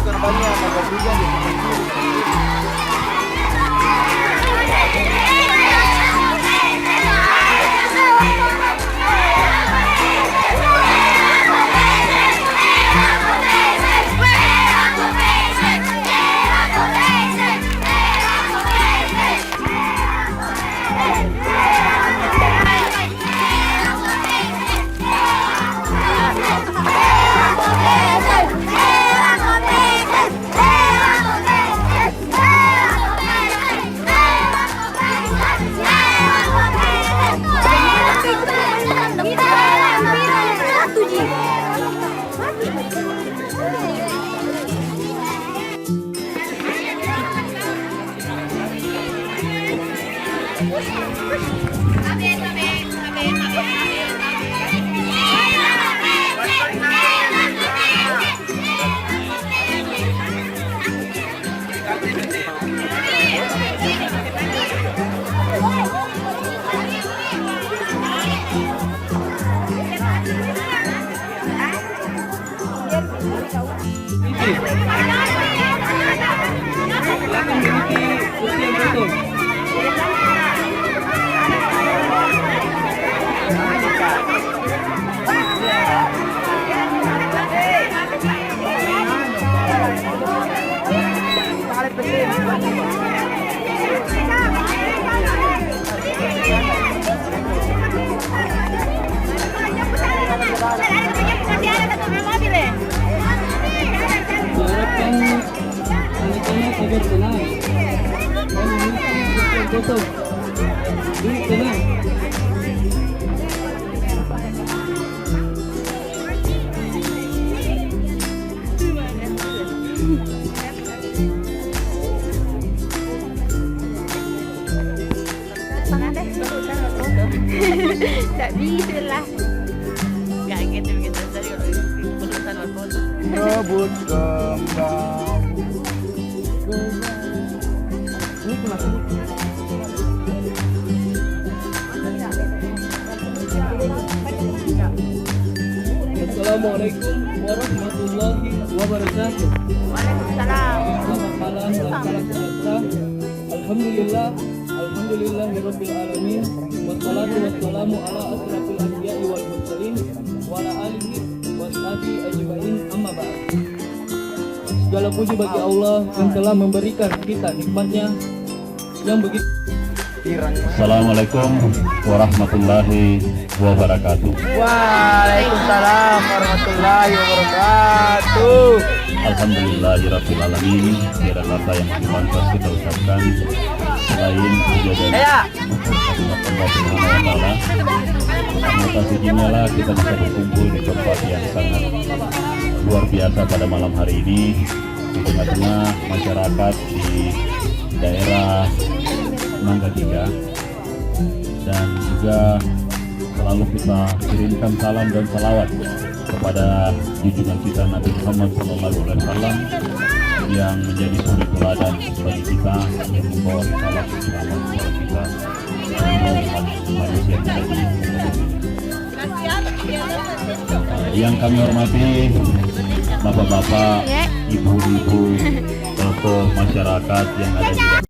bukan banyak agak juga di sini. Agar tenang dan meminta foto duduk tenang. Tak bisa lah. Gak gitu tadi kalau pelutan foto. Rebut kembang. Ini kenapa? Assalamualaikum warahmatullahi wabarakatuh. Waalaikumsalam. Selamat malam, salam sejahtera. Alhamdulillahirabbil alamin. Wassalatu wassalamu ala asrafil anbiya'i wal mursalin wa ala alihi washabihi ajmain, amma ba'd. Segala puji bagi Allah yang telah memberikan kita nikmatnya yang begitu. Assalamualaikum warahmatullahi wabarakatuh. Waalaikumsalam warahmatullahi wabarakatuh. Alhamdulillahirabbil alamin. Tiada kata yang pantas kita ucapkan selain puja dan Allah Subhanahu wa taala. Terima kasih lah kita bisa berkumpul di tempat yang sangat luar biasa pada malam hari ini di tengah-tengah masyarakat di daerah Mangga 3, dan juga selalu kita kirimkan salam dan salawat kepada junjungan kita Nabi Muhammad SAW yang menjadi suri teladan bagi kita, yang membawa salam bersama kepada kita manusia yang ada di yang kami hormati bapak-bapak, ibu-ibu, tokoh masyarakat yang ada di